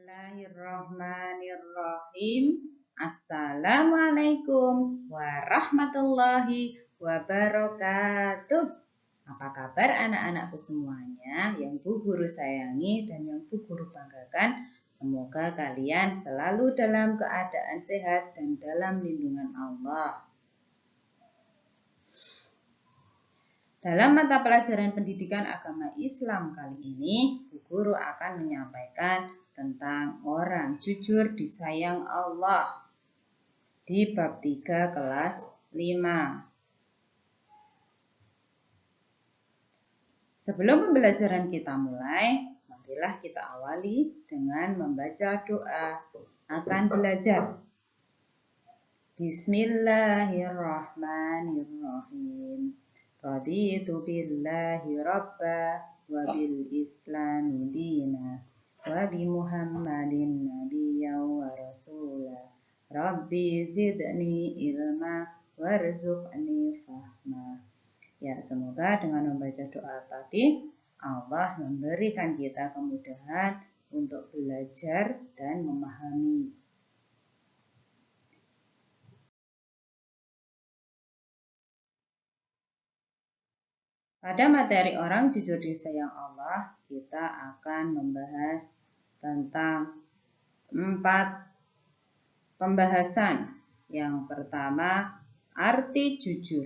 Bismillahirrahmanirrahim. Assalamualaikum warahmatullahi wabarakatuh. Apa kabar anak-anakku semuanya yang Bu Guru sayangi dan yang Bu Guru banggakan? Semoga kalian selalu dalam keadaan sehat dan dalam lindungan Allah. Dalam mata pelajaran pendidikan agama Islam kali ini, Bu Guru akan menyampaikan tentang orang jujur disayang Allah di bab 3 kelas 5. Sebelum pembelajaran kita mulai, marilah kita awali dengan membaca doa akan belajar. Bismillahirrahmanirrahim. Raditu billahi rabba wa bil islami dina wa bi muhammadin nabiyya wa rasula. Rabbi zidni ilma warzuqni fahma. Ya, semoga dengan membaca doa tadi Allah memberikan kita kemudahan untuk belajar dan memahami. Pada materi orang jujur disayang Allah, kita akan membahas tentang 4 pembahasan. Yang pertama, arti jujur.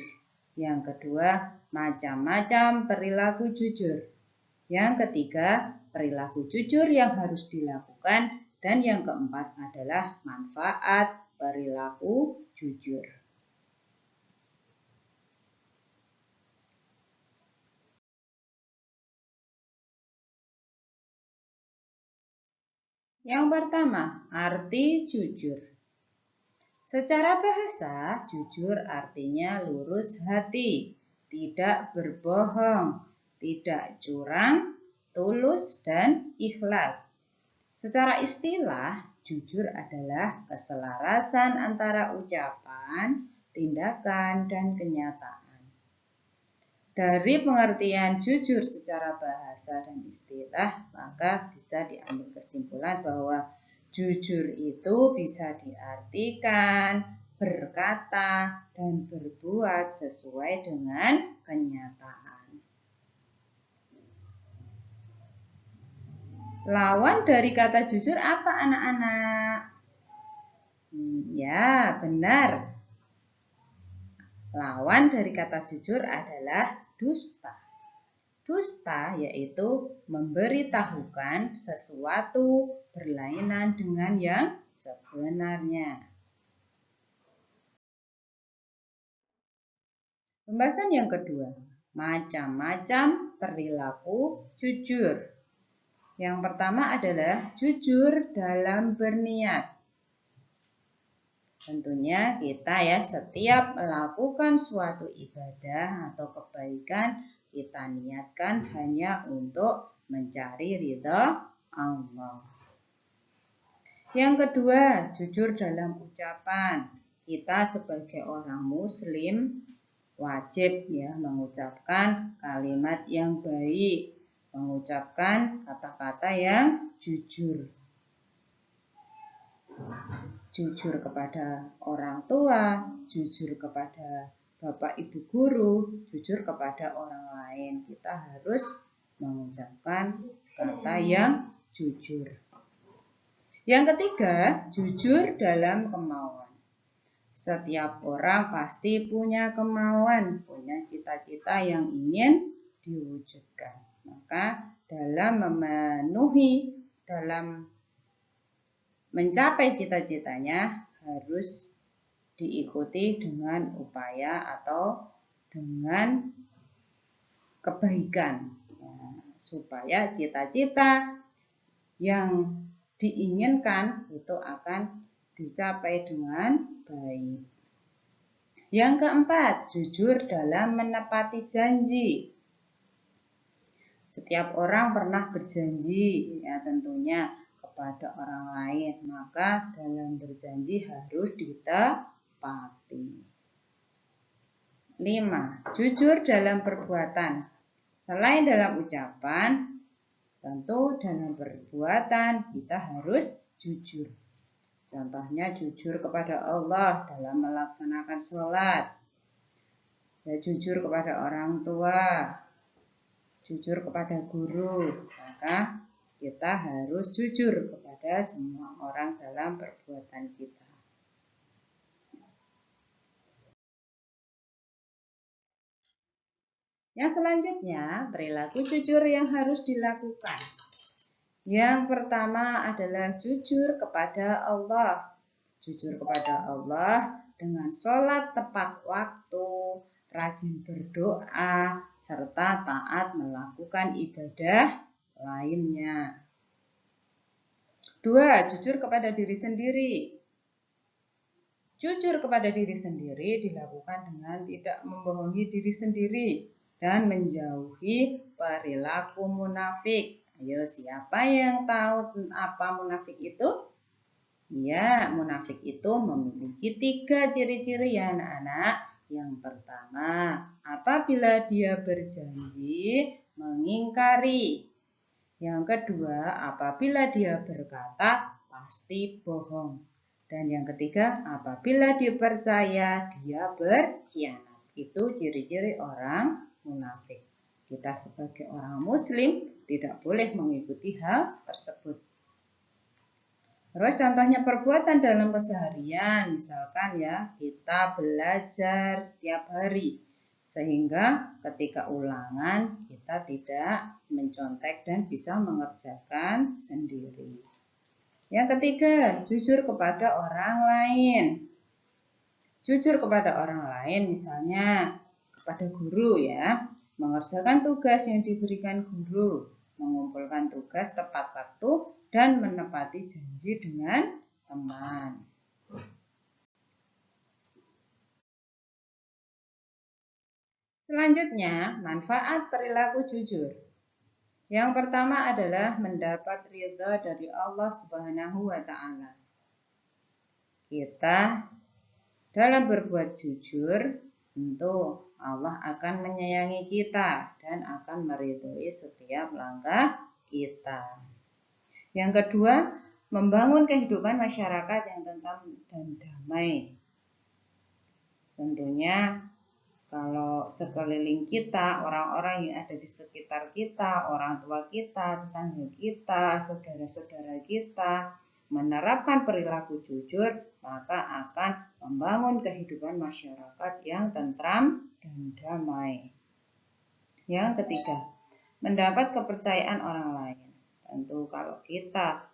Yang kedua, macam-macam perilaku jujur. Yang ketiga, perilaku jujur yang harus dilakukan. Dan yang keempat adalah manfaat perilaku jujur. Yang pertama, arti jujur. Secara bahasa, jujur artinya lurus hati, tidak berbohong, tidak curang, tulus, dan ikhlas. Secara istilah, jujur adalah keselarasan antara ucapan, tindakan, dan kenyataan. Dari pengertian jujur secara bahasa dan istilah, maka bisa diambil kesimpulan bahwa jujur itu bisa diartikan berkata dan berbuat sesuai dengan kenyataan. Lawan dari kata jujur apa anak-anak? Ya, benar. Lawan dari kata jujur adalah dusta. Dusta yaitu memberitahukan sesuatu berlainan dengan yang sebenarnya. Pembahasan yang kedua, macam-macam perilaku jujur. Yang pertama adalah jujur dalam berniat. Tentunya kita setiap melakukan suatu ibadah atau kebaikan, kita niatkan hanya untuk mencari ridha Allah. Yang kedua, jujur dalam ucapan. Kita sebagai orang muslim wajib mengucapkan kalimat yang baik, mengucapkan kata-kata yang jujur. Jujur kepada orang tua, jujur kepada bapak ibu guru, jujur kepada orang lain. Kita harus mengucapkan kata yang jujur. Yang ketiga, jujur dalam kemauan. Setiap orang pasti punya kemauan, punya cita-cita yang ingin diwujudkan. Maka dalam mencapai cita-citanya harus diikuti dengan upaya atau dengan kebaikan, supaya cita-cita yang diinginkan itu akan dicapai dengan baik. Yang keempat, jujur dalam menepati janji. Setiap orang pernah berjanji, tentunya kepada orang lain, maka dalam berjanji harus ditepati. 5. Jujur dalam perbuatan. Selain dalam ucapan, Tentu dalam perbuatan kita harus jujur. Contohnya jujur kepada Allah dalam melaksanakan sholat, ya, jujur kepada orang tua, jujur kepada guru. Maka kita harus jujur kepada semua orang dalam perbuatan kita. Yang selanjutnya, perilaku jujur yang harus dilakukan. Yang pertama adalah jujur kepada Allah. Jujur kepada Allah dengan sholat tepat waktu, rajin berdoa, serta taat melakukan ibadah lainnya. 2. Jujur kepada diri sendiri. Jujur kepada diri sendiri dilakukan dengan tidak membohongi diri sendiri dan menjauhi perilaku munafik. Ayo, siapa yang tahu apa munafik itu? Ya, munafik itu memiliki 3 ciri-ciri ya anak-anak. Yang pertama, apabila dia berjanji mengingkari. Yang kedua, apabila dia berkata pasti bohong. Dan yang ketiga, apabila dipercaya dia berkhianat. Itu ciri-ciri orang munafik. Kita sebagai orang muslim tidak boleh mengikuti hal tersebut. Terus contohnya perbuatan dalam keseharian, misalkan ya kita belajar setiap hari sehingga ketika ulangan kita tidak mencontek dan bisa mengerjakan sendiri. Yang ketiga, jujur kepada orang lain. Jujur kepada orang lain misalnya kepada guru ya, mengerjakan tugas yang diberikan guru, mengumpulkan tugas tepat waktu, dan menepati janji dengan teman. Selanjutnya, manfaat perilaku jujur. Yang pertama adalah mendapat ridha dari Allah Subhanahu wa Ta'ala. Kita dalam berbuat jujur, tentu Allah akan menyayangi kita dan akan meridhoi setiap langkah kita. Yang kedua, membangun kehidupan masyarakat yang tentram dan damai. Tentunya kalau sekeliling kita, orang-orang yang ada di sekitar kita, orang tua kita, tetangga kita, saudara-saudara kita, menerapkan perilaku jujur, maka akan membangun kehidupan masyarakat yang tentram dan damai. Yang ketiga, mendapat kepercayaan orang lain. Tentu kalau kita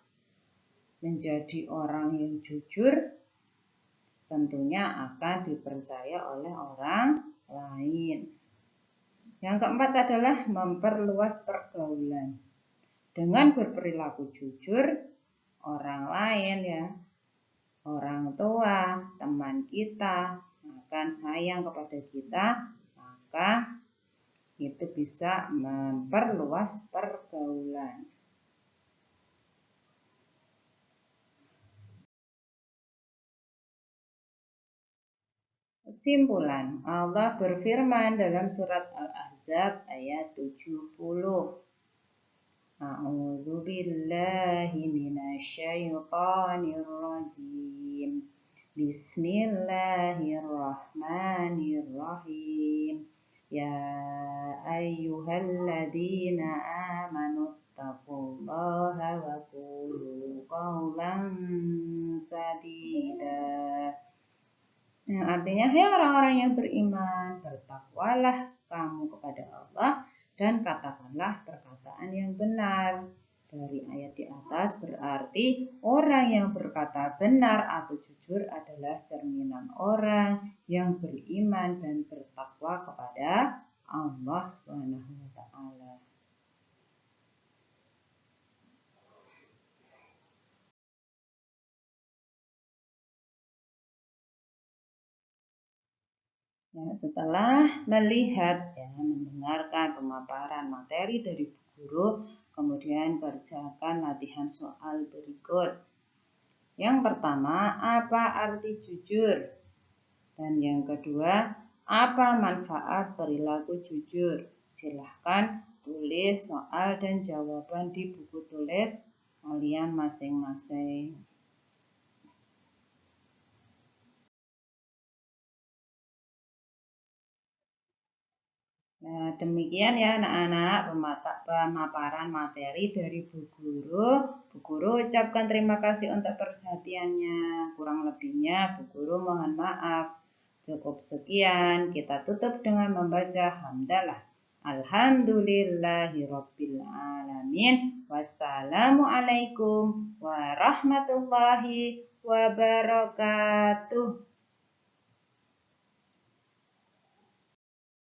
menjadi orang yang jujur, tentunya akan dipercaya oleh orang lain. Yang keempat adalah memperluas pergaulan. Dengan berperilaku jujur, orang lain ya, orang tua, teman kita akan sayang kepada kita, maka itu bisa memperluas pergaulan. Kesimpulan, Allah berfirman dalam surat Al-Ahzab ayat 70. A'udzu billahi minasyaitonir rajim. Bismillahirrahmanirrahim. Ya ayyuhalladzina amanu taqullaha wa qulu qawlan sadida. Yang artinya, hai orang-orang yang beriman, bertakwalah kamu kepada Allah dan katakanlah perkataan yang benar. Dari ayat di atas berarti orang yang berkata benar atau jujur adalah cerminan orang yang beriman dan bertakwa kepada Allah Subhanahu wa Ta'ala. Ya, setelah melihat ya, mendengarkan pemaparan materi dari guru, kemudian kerjakan latihan soal berikut. Yang pertama, apa arti jujur? Dan yang kedua, apa manfaat perilaku jujur? Silahkan tulis soal dan jawaban di buku tulis kalian masing-masing. Nah, demikian ya anak-anak pemaparan materi dari Bu Guru. Bu Guru ucapkan terima kasih untuk perhatiannya. Kurang lebihnya Bu Guru mohon maaf. Cukup sekian, kita tutup dengan membaca hamdalah. Alhamdulillahirabbil alamin. Wassalamualaikum warahmatullahi wabarakatuh.